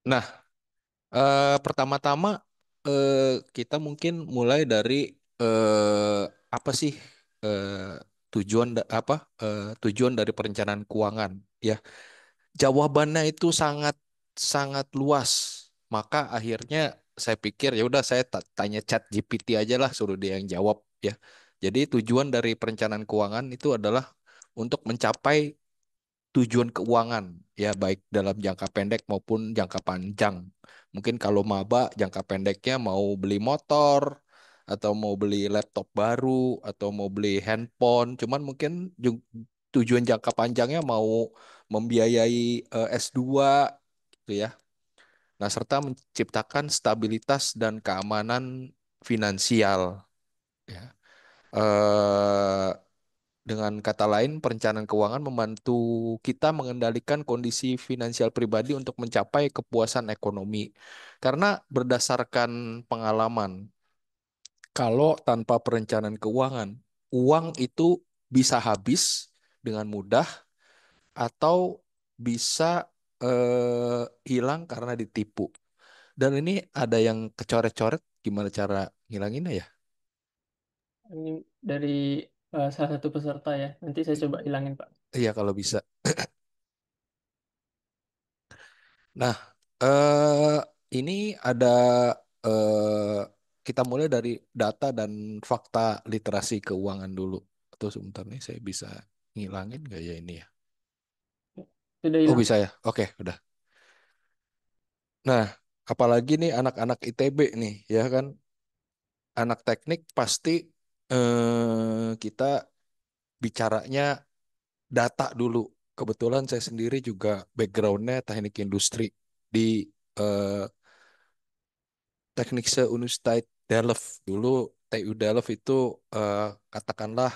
Nah, pertama-tama kita mungkin mulai dari apa sih eh, tujuan dari perencanaan keuangan ya. Jawabannya itu sangat sangat luas. Maka akhirnya saya pikir ya udah saya tanya Chat GPT aja lah suruh dia yang jawab ya. Jadi tujuan dari perencanaan keuangan itu adalah untuk mencapai tujuan keuangan ya baik dalam jangka pendek maupun jangka panjang. Mungkin kalau maba jangka pendeknya mau beli motor atau mau beli laptop baru atau mau beli handphone. Cuman mungkin tujuan jangka panjangnya mau membiayai S2 gitu ya. Nah, serta menciptakan stabilitas dan keamanan finansial ya. Eh dengan kata lain, perencanaan keuangan membantu kita mengendalikan kondisi finansial pribadi untuk mencapai kepuasan ekonomi. Karena berdasarkan pengalaman, kalau tanpa perencanaan keuangan, uang itu bisa habis dengan mudah atau bisa hilang karena ditipu. Dan ini ada yang kecoret-coret, gimana cara ngilanginnya ya? Ini dari salah satu peserta ya. Nanti saya coba hilangin, Pak. Iya, kalau bisa. Nah, eh ini ada eh kita mulai dari data dan fakta literasi keuangan dulu. Atau sebentar nih saya bisa ngilangin nggak ya ini ya? Sudah Oh hilang. bisa ya? Oke, udah. Nah, apalagi nih anak-anak ITB nih, ya kan? Anak teknik pasti kita bicaranya data dulu. Kebetulan saya sendiri juga backgroundnya teknik industri di eh, Teknische Universiteit Delft. Dulu TU Delft itu eh, katakanlah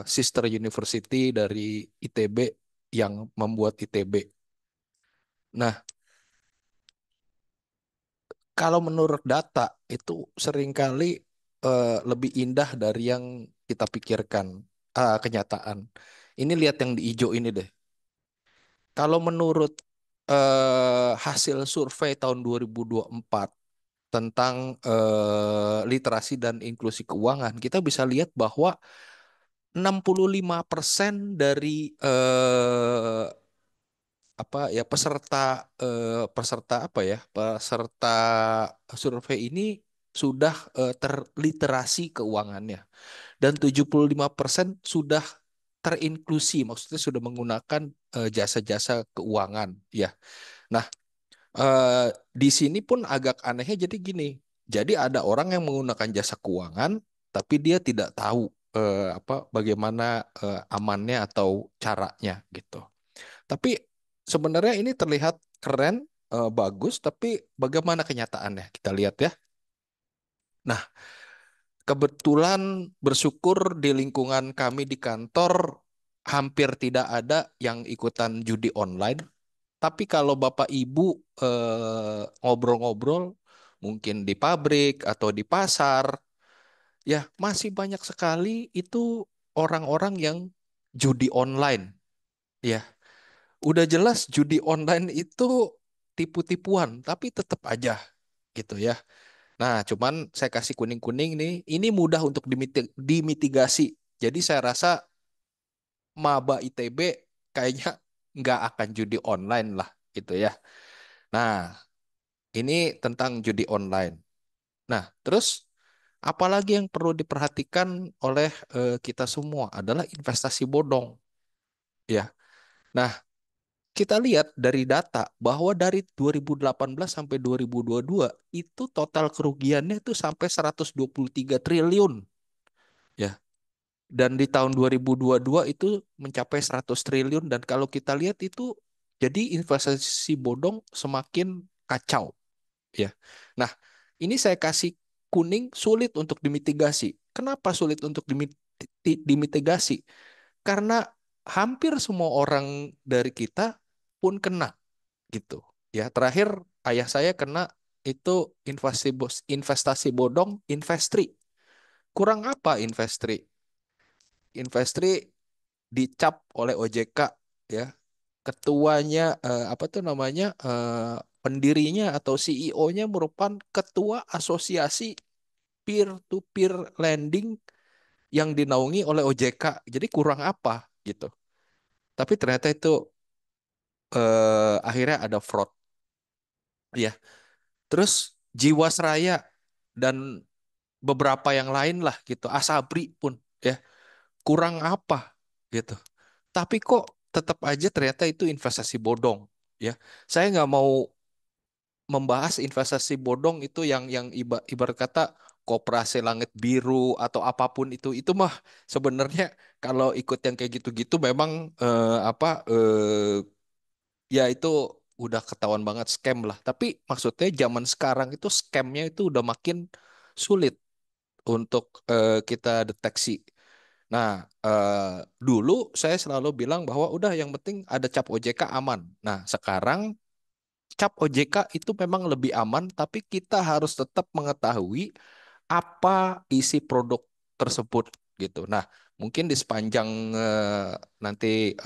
sister university dari ITB yang membuat ITB. Nah, kalau menurut data itu seringkali lebih indah dari yang kita pikirkan, kenyataan. Ini lihat yang di hijau ini deh. Kalau menurut hasil survei tahun 2024 tentang literasi dan inklusi keuangan, kita bisa lihat bahwa 65% dari apa ya peserta apa ya peserta survei ini sudah terliterasi keuangannya dan 75% sudah terinklusi, maksudnya sudah menggunakan jasa-jasa keuangan ya. Nah, di sini pun agak anehnya jadi gini. Jadi ada orang yang menggunakan jasa keuangan, tapi dia tidak tahu apa bagaimana amannya atau caranya gitu. Tapi sebenarnya ini terlihat keren, bagus, tapi bagaimana kenyataannya? Kita lihat ya. Nah, kebetulan bersyukur di lingkungan kami di kantor hampir tidak ada yang ikutan judi online. Tapi kalau Bapak Ibu ngobrol-ngobrol, mungkin di pabrik atau di pasar, ya masih banyak sekali itu orang-orang yang judi online. Ya, udah jelas judi online itu tipu-tipuan, tapi tetap aja gitu ya. Nah, cuman saya kasih kuning-kuning nih, ini mudah untuk dimitigasi. Jadi saya rasa maba ITB kayaknya nggak akan judi online lah gitu ya. Nah, ini tentang judi online. Nah, terus apalagi yang perlu diperhatikan oleh kita semua adalah investasi bodong, ya. Nah, kita lihat dari data bahwa dari 2018 sampai 2022 itu total kerugiannya itu sampai 123 triliun, ya. Dan di tahun 2022 itu mencapai 100 triliun dan kalau kita lihat itu jadi investasi bodong semakin kacau. Ya. Nah, ini saya kasih kuning sulit untuk dimitigasi. Kenapa sulit untuk dimitigasi? Karena hampir semua orang dari kita pun kena gitu. Ya, terakhir ayah saya kena itu investasi bodong, investri. Kurang apa investri? Investri dicap oleh OJK ya. Ketuanya apa tuh namanya? pendirinya atau CEO-nya merupakan ketua asosiasi peer-to-peer lending yang dinaungi oleh OJK. Jadi kurang apa gitu. Tapi ternyata itu akhirnya ada fraud ya. Terus Jiwasraya dan beberapa yang lain lah gitu. Asabri pun ya kurang apa gitu. Tapi kok tetap aja ternyata itu investasi bodong ya. Saya nggak mau membahas investasi bodong itu yang ibarat kata koperasi langit biru atau apapun itu mah sebenarnya kalau ikut yang kayak gitu-gitu memang ya itu udah ketahuan banget scam lah. Tapi maksudnya zaman sekarang itu scamnya itu udah makin sulit untuk kita deteksi. Nah, dulu saya selalu bilang bahwa udah yang penting ada cap OJK aman. Nah, sekarang cap OJK itu memang lebih aman, tapi kita harus tetap mengetahui apa isi produk tersebut gitu. Nah, mungkin di sepanjang nanti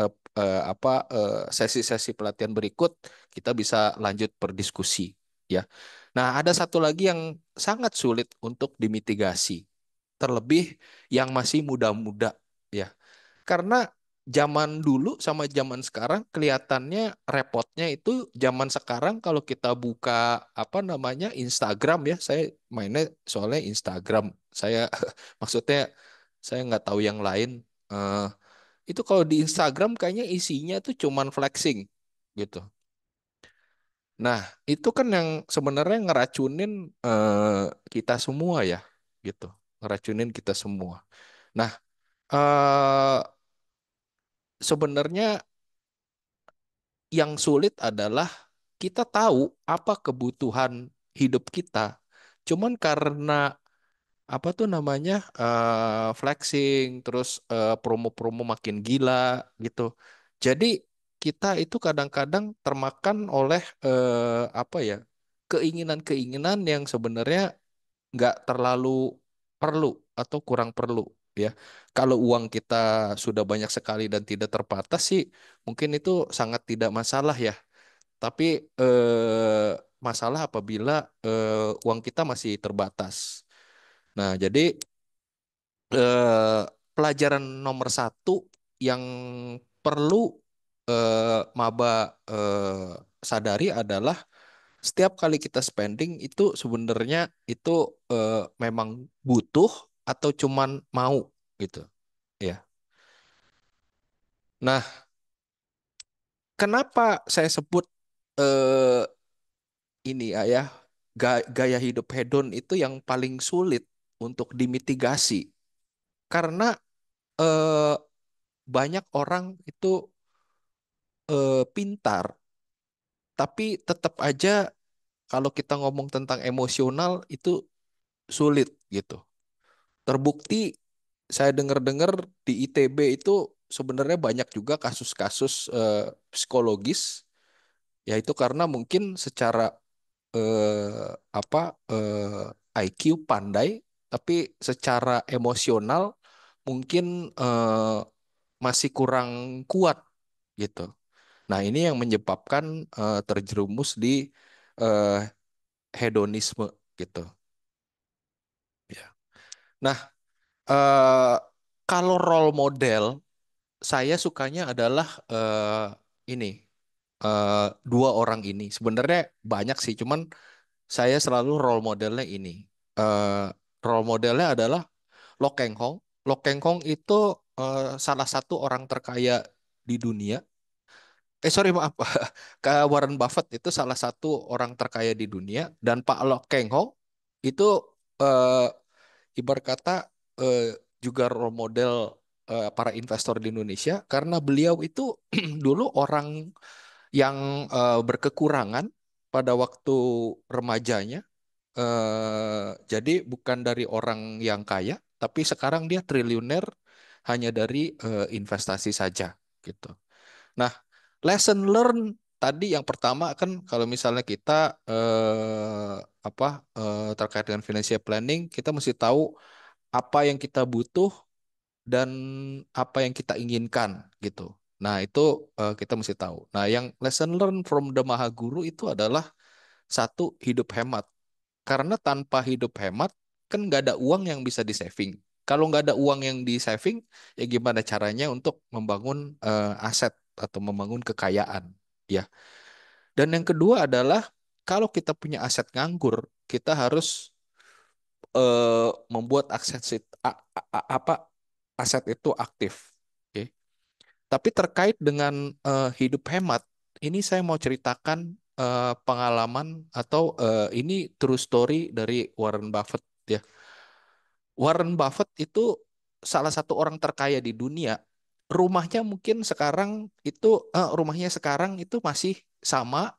sesi-sesi pelatihan berikut kita bisa lanjut berdiskusi ya. Nah, ada satu lagi yang sangat sulit untuk dimitigasi, terlebih yang masih muda-muda ya. Karena zaman dulu sama zaman sekarang kelihatannya repotnya itu zaman sekarang kalau kita buka apa namanya Instagram ya, saya mainnya soalnya Instagram. Saya maksudnya saya nggak tahu yang lain. Eh, itu kalau di Instagram kayaknya isinya tuh cuman flexing gitu. Nah, itu kan yang sebenarnya ngeracunin kita semua ya, gitu. Ngeracunin kita semua. Nah, eh sebenarnya yang sulit adalah kita tahu apa kebutuhan hidup kita. Cuman karena apa tuh namanya flexing, terus promo-promo makin gila gitu. Jadi kita itu kadang-kadang termakan oleh apa ya keinginan-keinginan yang sebenarnya nggak terlalu perlu atau kurang perlu ya. Kalau uang kita sudah banyak sekali dan tidak terbatas sih, mungkin itu sangat tidak masalah ya. Tapi masalah apabila uang kita masih terbatas. Nah, jadi pelajaran nomor satu yang perlu maba sadari adalah setiap kali kita spending itu sebenarnya itu memang butuh atau cuman mau gitu ya. Nah, kenapa saya sebut eh, ini ya gaya hidup hedon itu yang paling sulit untuk dimitigasi karena eh, banyak orang itu pintar tapi tetap aja kalau kita ngomong tentang emosional itu sulit gitu. Terbukti saya dengar-dengar di ITB itu sebenarnya banyak juga kasus-kasus psikologis, yaitu karena mungkin secara apa IQ pandai, tapi secara emosional mungkin masih kurang kuat gitu. Nah, ini yang menyebabkan terjerumus di eh, hedonisme gitu. Ya. Nah, eh, kalau role model saya sukanya adalah ini dua orang ini. Sebenarnya banyak sih, cuman saya selalu role modelnya ini. Eh, Role modelnya adalah Lo Keng Hong. Lo Keng Hong itu salah satu orang terkaya di dunia. Sorry maaf, Kak Warren Buffett itu salah satu orang terkaya di dunia dan Pak Lo Keng Hong itu eh, ibarat kata eh, juga role model para investor di Indonesia karena beliau itu dulu orang yang berkekurangan pada waktu remajanya. Jadi bukan dari orang yang kaya, tapi sekarang dia triliuner hanya dari investasi saja gitu. Nah, lesson learn tadi yang pertama kan kalau misalnya kita apa terkait dengan financial planning, kita mesti tahu apa yang kita butuh dan apa yang kita inginkan gitu. Nah, itu kita mesti tahu. Nah, yang lesson learn from the Maha Guru itu adalah Satu, hidup hemat. Karena tanpa hidup hemat, kan nggak ada uang yang bisa di saving. Kalau nggak ada uang yang di saving, ya gimana caranya untuk membangun aset atau membangun kekayaan, ya. Dan yang kedua adalah kalau kita punya aset nganggur, kita harus membuat apa aset itu aktif. Oke. Tapi terkait dengan hidup hemat, ini saya mau ceritakan pengalaman atau ini true story dari Warren Buffett, ya. Warren Buffett itu salah satu orang terkaya di dunia. Rumahnya mungkin sekarang itu rumahnya sekarang itu masih sama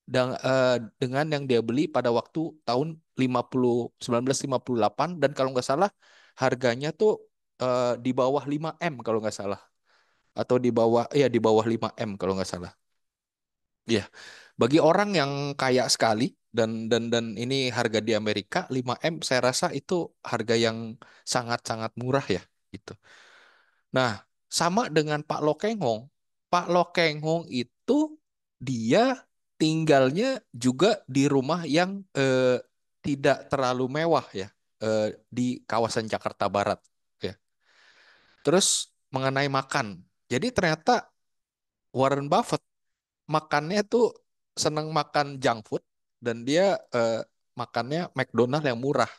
dengan yang dia beli pada waktu tahun 1958, dan kalau nggak salah harganya tuh di bawah 5 M kalau nggak salah, atau di bawah, ya di bawah 5 M kalau nggak salah. Ya, bagi orang yang kaya sekali, dan ini harga di Amerika 5 M, saya rasa itu harga yang sangat-sangat murah, ya gitu. Nah, sama dengan Pak Lokengong. Pak Lokengong itu dia tinggalnya juga di rumah yang tidak terlalu mewah, ya, di kawasan Jakarta Barat, ya. Terus mengenai makan. Jadi ternyata Warren Buffett makannya tuh seneng makan junk food, dan dia makannya McDonald yang murah.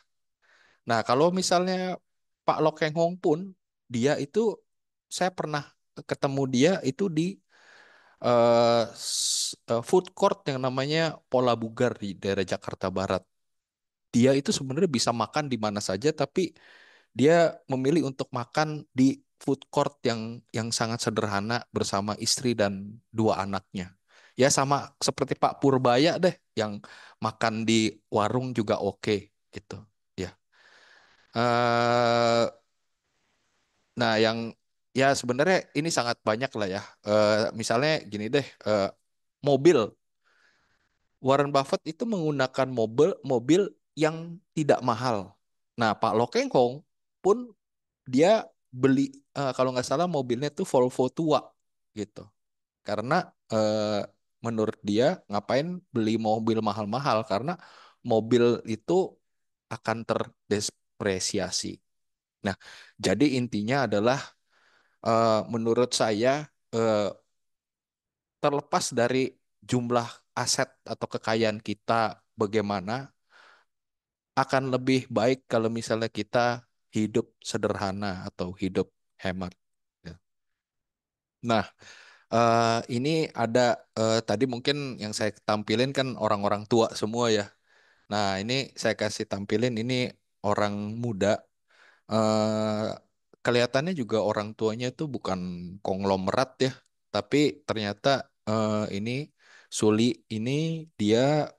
Nah, kalau misalnya Pak Lok Keng Hong pun, dia itu saya pernah ketemu dia itu di food court yang namanya Pola Bugar di daerah Jakarta Barat. Dia itu sebenarnya bisa makan di mana saja, tapi dia memilih untuk makan di food court yang sangat sederhana bersama istri dan dua anaknya. Ya sama seperti Pak Purbaya deh, yang makan di warung juga oke gitu. Ya. eh nah, yang ya sebenarnya ini sangat banyak lah, ya. Misalnya gini deh, mobil. Warren Buffett itu menggunakan mobil mobil yang tidak mahal. Nah, Pak Lokeng Hong pun dia beli, kalau nggak salah mobilnya tuh Volvo tua gitu. Karena eh, menurut dia ngapain beli mobil mahal-mahal, karena mobil itu akan terdepresiasi. Nah, jadi intinya adalah menurut saya, eh, terlepas dari jumlah aset atau kekayaan kita bagaimana, akan lebih baik kalau misalnya kita hidup sederhana atau hidup hemat. Ya. Nah, ini ada tadi mungkin yang saya tampilin kan orang-orang tua semua, ya. Nah, ini saya kasih tampilin ini orang muda. eh Kelihatannya juga orang tuanya itu bukan konglomerat, ya, tapi ternyata ini Suli ini dia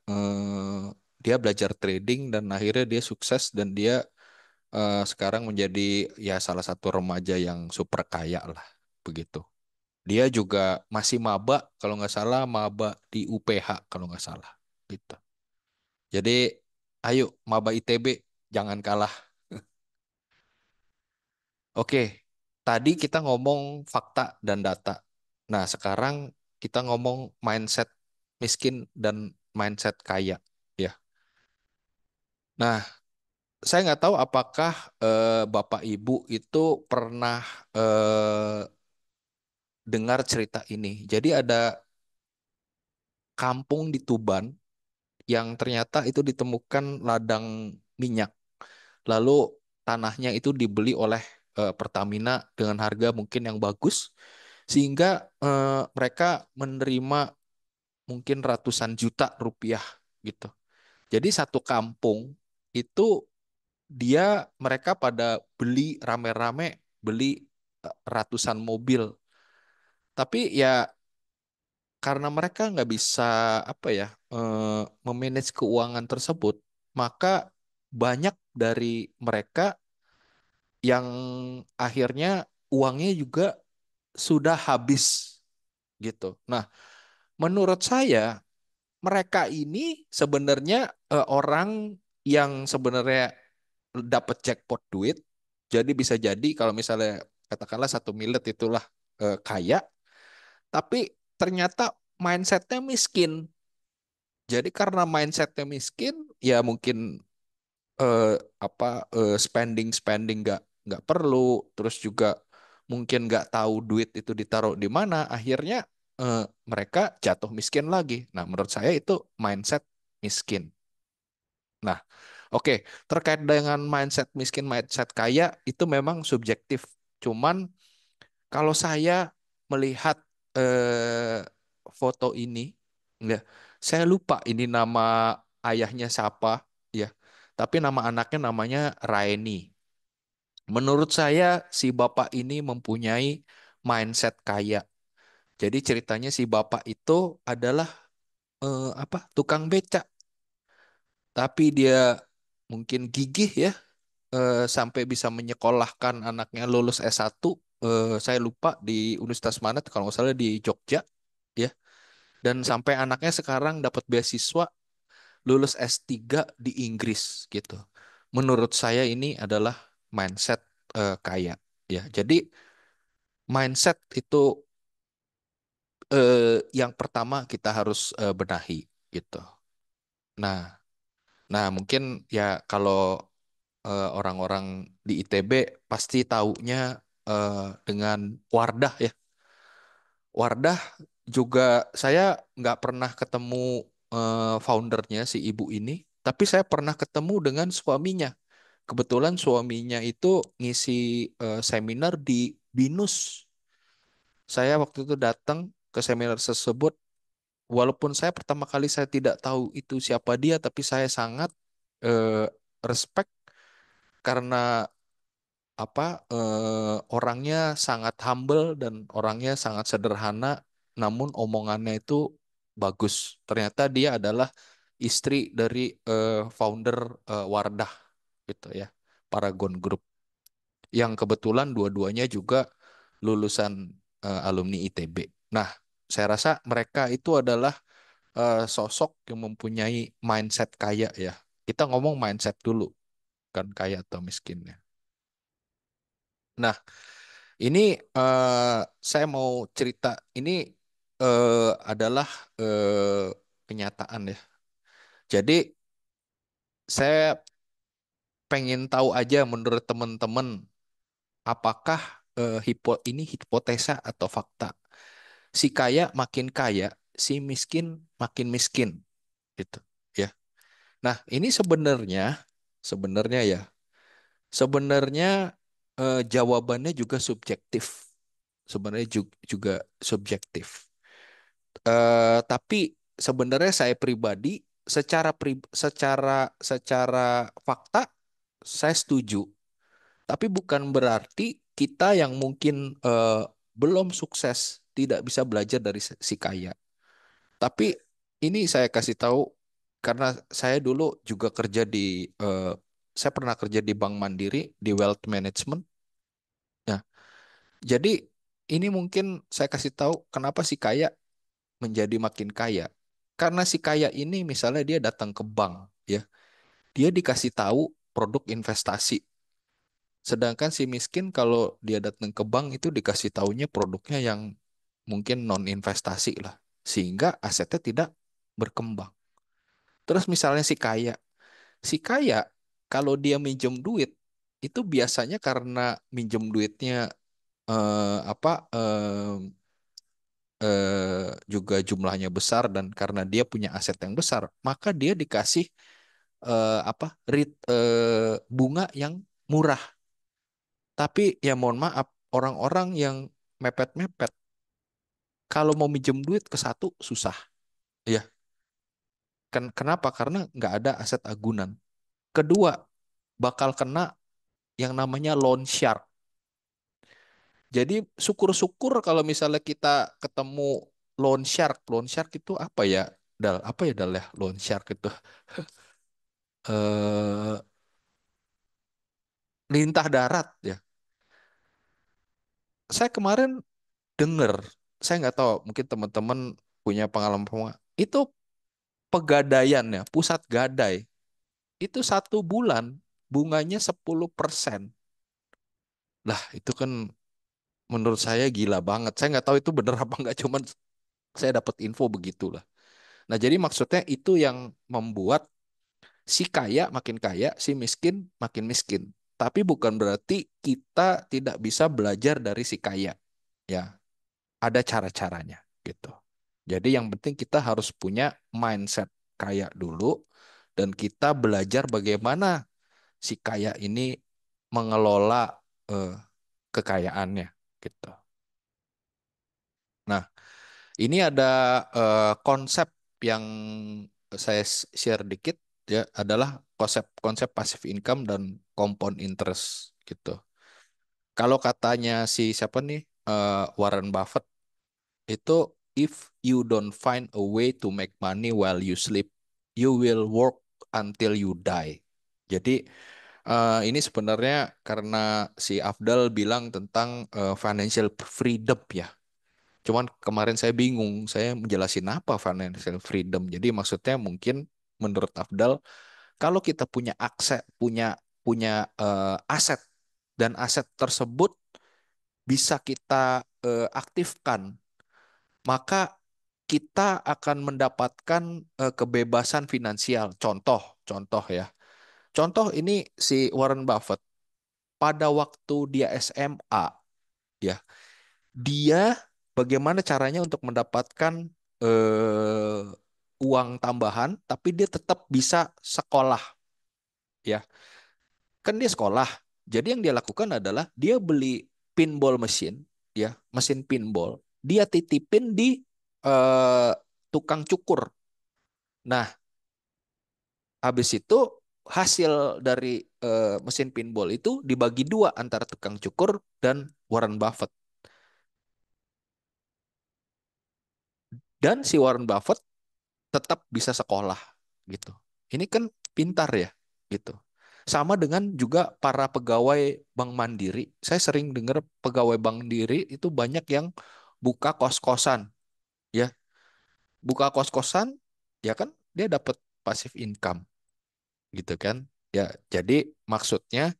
dia belajar trading dan akhirnya dia sukses, dan dia sekarang menjadi ya salah satu remaja yang super kaya lah begitu. Dia juga masih maba kalau nggak salah, maba di UPH kalau nggak salah gitu. Jadi ayo maba ITB jangan kalah. Oke, tadi kita ngomong fakta dan data. Nah, sekarang kita ngomong mindset miskin dan mindset kaya, ya. Nah, saya nggak tahu apakah Bapak Ibu itu pernah dengar cerita ini. Jadi ada kampung di Tuban yang ternyata itu ditemukan ladang minyak. Lalu tanahnya itu dibeli oleh Pertamina dengan harga mungkin yang bagus, sehingga mereka menerima mungkin ratusan juta rupiah gitu. Jadi satu kampung itu mereka pada beli rame-rame, beli ratusan mobil. Tapi ya karena mereka nggak bisa apa ya memanage keuangan tersebut, maka banyak dari mereka yang akhirnya uangnya juga sudah habis gitu. Nah, menurut saya mereka ini sebenarnya orang yang sebenarnya dapat jackpot duit. Jadi bisa jadi kalau misalnya katakanlah 1 miliar itulah kaya, tapi ternyata mindsetnya miskin. Jadi karena mindsetnya miskin, ya mungkin eh, apa spending spending nggak perlu, terus juga mungkin nggak tahu duit itu ditaruh di mana, akhirnya eh, mereka jatuh miskin lagi. Nah, menurut saya itu mindset miskin. Nah, oke, terkait dengan mindset miskin, mindset kaya itu memang subjektif. Cuman kalau saya melihat foto ini, ya, saya lupa ini nama ayahnya siapa, ya. Tapi nama anaknya namanya Raini. Menurut saya si bapak ini mempunyai mindset kaya. Jadi ceritanya si bapak itu adalah apa? Tukang becak, tapi dia mungkin gigih ya, sampai bisa menyekolahkan anaknya lulus S1. Saya lupa di Universitas mana tuh, kalau nggak salah di Jogja, ya. Dan sampai anaknya sekarang dapat beasiswa lulus S3 di Inggris gitu. Menurut saya ini adalah mindset kaya, ya. Jadi mindset itu yang pertama kita harus benahi gitu. Nah, mungkin ya kalau orang-orang di ITB pasti taunya eh, dengan Wardah ya. Wardah juga saya nggak pernah ketemu foundernya si ibu ini, tapi saya pernah ketemu dengan suaminya. Kebetulan suaminya itu ngisi seminar di BINUS. Saya waktu itu datang ke seminar tersebut, walaupun saya pertama kali saya tidak tahu itu siapa dia, tapi saya sangat eh, respect karena apa orangnya sangat humble dan orangnya sangat sederhana, namun omongannya itu bagus. Ternyata dia adalah istri dari founder Wardah gitu ya, Paragon Group, yang kebetulan dua-duanya juga lulusan alumni ITB. Nah, saya rasa mereka itu adalah sosok yang mempunyai mindset kaya ya. Kita ngomong mindset dulu, kan kaya atau miskinnya. Nah, ini saya mau cerita, ini adalah kenyataan ya. Jadi saya pengen tahu aja menurut teman-teman, apakah ini hipotesa atau fakta? Si kaya makin kaya, si miskin makin miskin, gitu ya. Nah, ini sebenarnya ya, sebenarnya jawabannya juga subjektif. Sebenarnya juga subjektif. Tapi sebenarnya saya pribadi secara fakta saya setuju. Tapi bukan berarti kita yang mungkin belum sukses tidak bisa belajar dari si kaya. Tapi ini saya kasih tahu karena saya dulu juga kerja saya pernah kerja di Bank Mandiri di wealth management. Nah, jadi ini mungkin saya kasih tahu kenapa si kaya menjadi makin kaya. Karena si kaya ini misalnya dia datang ke bank, ya, dia dikasih tahu produk investasi. Sedangkan si miskin kalau dia datang ke bank itu dikasih taunya produknya yang mungkin non investasi lah, sehingga asetnya tidak berkembang. Terus misalnya si kaya kalau dia minjem duit itu biasanya karena minjem duitnya apa juga jumlahnya besar dan karena dia punya aset yang besar, maka dia dikasih apa bunga yang murah. Tapi ya mohon maaf, orang-orang yang mepet-mepet kalau mau minjem duit ke satu susah, ya. Kenapa? Karena nggak ada aset agunan. Kedua, bakal kena yang namanya loan shark. Jadi syukur-syukur kalau misalnya kita ketemu loan shark. Loan shark itu apa ya? Dal, apa ya Dal ya? Loan shark itu eh lintah darat ya. Saya kemarin dengar, saya nggak tahu, mungkin teman-teman punya pengalaman, itu pegadaian ya, pusat gadai itu 1 bulan bunganya 10%. Lah itu kan menurut saya gila banget. Saya nggak tahu itu bener apa nggak, cuman saya dapat info begitulah. Nah, jadi maksudnya itu yang membuat si kaya makin kaya, si miskin makin miskin. Tapi bukan berarti kita tidak bisa belajar dari si kaya. Ya, ada cara-caranya gitu. Jadi yang penting kita harus punya mindset kaya dulu dan kita belajar bagaimana si kaya ini mengelola eh, kekayaannya gitu. Nah, ini ada konsep yang saya share dikit ya adalah konsep-konsep passive income dan compound interest gitu. Kalau katanya si siapa nih Warren Buffett itu if you don't find a way to make money while you sleep, you will work until you die. Jadi ini sebenarnya karena si Afdal bilang tentang financial freedom ya. Cuman kemarin saya bingung, saya menjelasin apa financial freedom. Jadi maksudnya mungkin menurut Afdal, kalau kita punya akses, punya punya aset dan aset tersebut bisa kita aktifkan, maka kita akan mendapatkan kebebasan finansial. Contoh ya. Contoh ini si Warren Buffett pada waktu dia SMA ya, dia bagaimana caranya untuk mendapatkan uang tambahan, tapi dia tetap bisa sekolah ya. Kan dia sekolah. Jadi yang dia lakukan adalah dia beli pinball machine, ya, mesin pinball. Dia titipin di eh, tukang cukur. Nah, habis itu hasil dari mesin pinball itu dibagi dua antara tukang cukur dan Warren Buffett. Dan si Warren Buffett tetap bisa sekolah gitu. Ini kan pintar ya gitu. Sama dengan juga para pegawai Bank Mandiri. Saya sering dengar pegawai Bank Mandiri itu banyak yang buka kos-kosan ya. Buka kos-kosan ya kan dia dapat passive income gitu kan. Ya, jadi maksudnya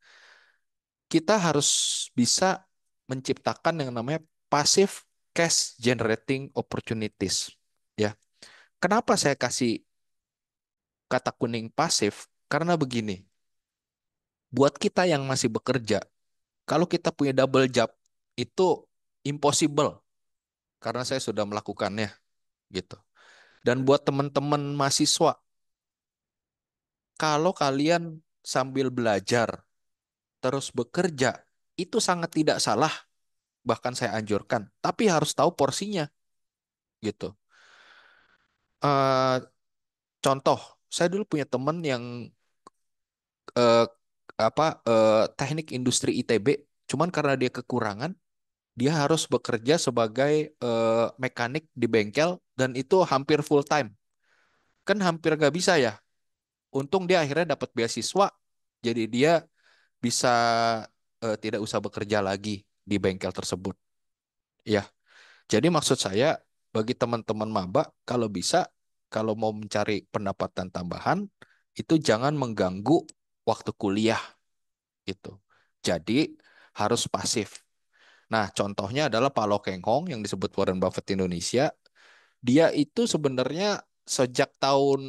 kita harus bisa menciptakan yang namanya passive cash generating opportunities ya. Kenapa saya kasih kata kuning pasif? Karena begini, buat kita yang masih bekerja, kalau kita punya double job, itu impossible karena saya sudah melakukannya gitu. Dan buat teman-teman mahasiswa, kalau kalian sambil belajar terus bekerja, itu sangat tidak salah, bahkan saya anjurkan, tapi harus tahu porsinya gitu. Eh, contoh, saya dulu punya teman yang eh, teknik industri ITB, cuman karena dia kekurangan, dia harus bekerja sebagai mekanik di bengkel dan itu hampir full time. Kan hampir nggak bisa ya. Untung dia akhirnya dapat beasiswa, jadi dia bisa tidak usah bekerja lagi di bengkel tersebut. Ya, jadi maksud saya bagi teman-teman maba kalau bisa kalau mau mencari pendapatan tambahan itu jangan mengganggu waktu kuliah gitu. Jadi harus pasif. Nah, contohnya adalah Pak Lo Keng Hong yang disebut Warren Buffett Indonesia. Dia itu sebenarnya sejak tahun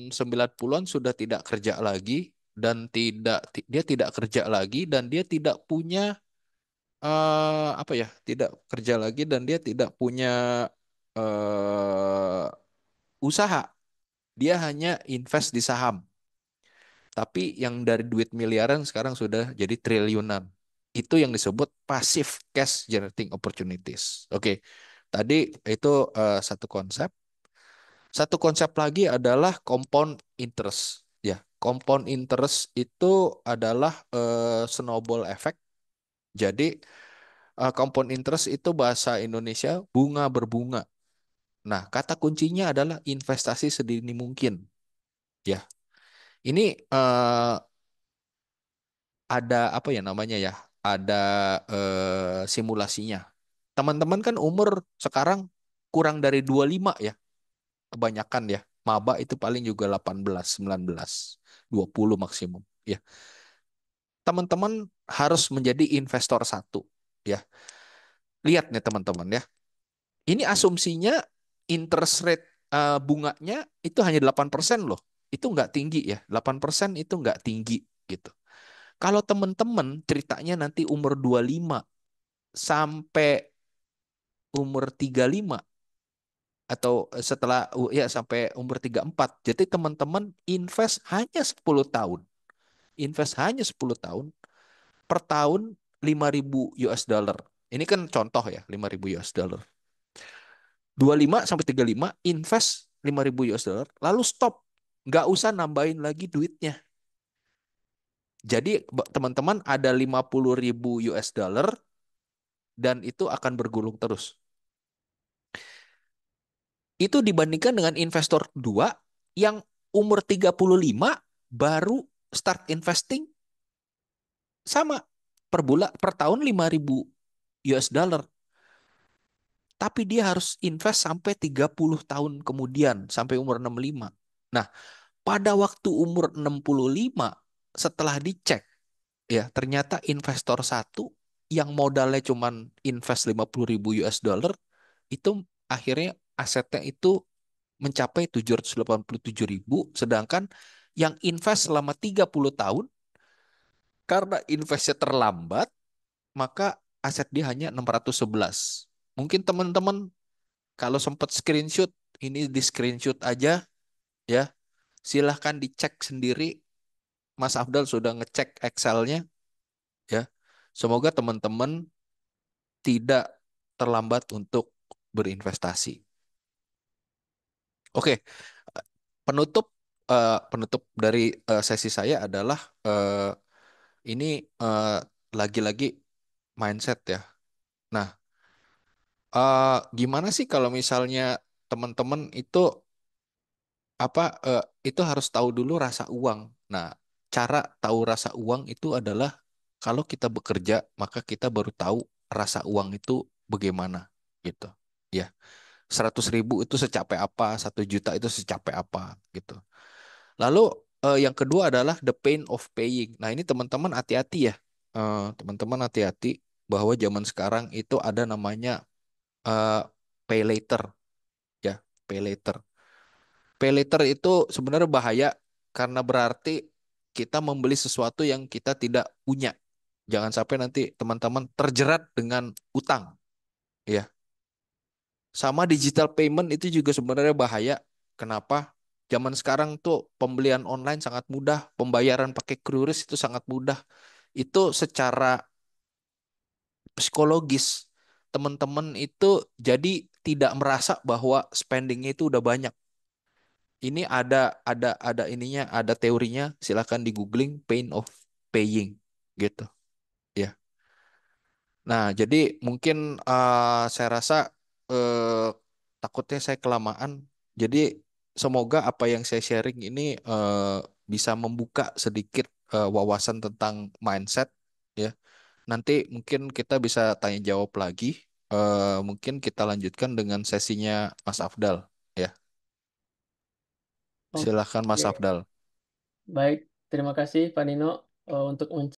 90-an sudah tidak kerja lagi dan dia tidak kerja lagi dan dia tidak punya apa ya? Tidak kerja lagi dan dia tidak punya usaha. Dia hanya invest di saham. Tapi yang dari duit miliaran sekarang sudah jadi triliunan. Itu yang disebut passive cash generating opportunities. Oke, tadi itu satu konsep. Satu konsep lagi adalah compound interest. Ya, compound interest itu adalah snowball effect. Jadi compound interest itu bahasa Indonesia bunga berbunga. Nah, kata kuncinya adalah investasi sedini mungkin. Ya, ini ada apa ya namanya ya? Ada simulasinya. Teman-teman kan umur sekarang kurang dari 25 ya, kebanyakan ya. Maba itu paling juga 18, 19, 20 maksimum ya. Teman-teman harus menjadi investor satu ya. Lihat nih teman-teman ya. Ini asumsinya interest rate. bunganya itu hanya 8% loh. Itu nggak tinggi ya. 8% itu nggak tinggi gitu. Kalau teman-teman ceritanya nanti umur 25 sampai umur 35 atau setelah ya sampai umur 34. Jadi teman-teman invest hanya 10 tahun. Invest hanya 10 tahun per tahun 5.000 US dollar. Ini kan contoh ya, 5.000 US dollar. 25 sampai 35 invest 5.000 US dollar lalu stop. Nggak usah nambahin lagi duitnya. Jadi teman-teman ada 50.000 US dollar dan itu akan bergulung terus. Itu dibandingkan dengan investor kedua yang umur 35 baru start investing sama per bulan per tahun 5.000 US dollar. Tapi dia harus invest sampai 30 tahun kemudian sampai umur 65. Nah, pada waktu umur 65 setelah dicek ya ternyata investor satu yang modalnya cuman invest 50.000 US dollar itu akhirnya asetnya itu mencapai 787.000, sedangkan yang invest selama 30 tahun karena investnya terlambat maka aset dia hanya 611. Mungkin teman-teman kalau sempat screenshot ini di screenshot aja ya, silahkan dicek sendiri. Mas Afdal sudah ngecek Excelnya ya. Semoga teman-teman tidak terlambat untuk berinvestasi. Oke, penutup penutup dari sesi saya adalah ini eh, lagi-lagi mindset ya. Nah, gimana sih kalau misalnya teman-teman itu apa itu harus tahu dulu rasa uang. Nah, cara tahu rasa uang itu adalah kalau kita bekerja, maka kita baru tahu rasa uang itu bagaimana gitu. Ya, 100.000 itu secapek apa, 1 juta itu secapek apa gitu. Lalu yang kedua adalah the pain of paying. Nah, ini teman-teman hati-hati ya. Teman-teman hati-hati bahwa zaman sekarang itu ada namanya eh, pay later ya, pay later. Pay later itu sebenarnya bahaya karena berarti kita membeli sesuatu yang kita tidak punya. Jangan sampai nanti teman-teman terjerat dengan utang, ya. Sama digital payment itu juga sebenarnya bahaya. Kenapa? Zaman sekarang tuh pembelian online sangat mudah, pembayaran pakai QRIS itu sangat mudah. Itu secara psikologis teman-teman itu jadi tidak merasa bahwa spendingnya itu udah banyak. Ini ada ininya, ada teorinya, silahkan di googling pain of paying gitu ya. Nah, jadi mungkin saya rasa eh, takutnya saya kelamaan. Jadi semoga apa yang saya sharing ini bisa membuka sedikit wawasan tentang mindset ya. Nanti mungkin kita bisa tanya jawab lagi. Mungkin kita lanjutkan dengan sesinya Mas Afdal ya. Silahkan Mas Oke, Afdal. baik. Terima kasih Pak Nino untuk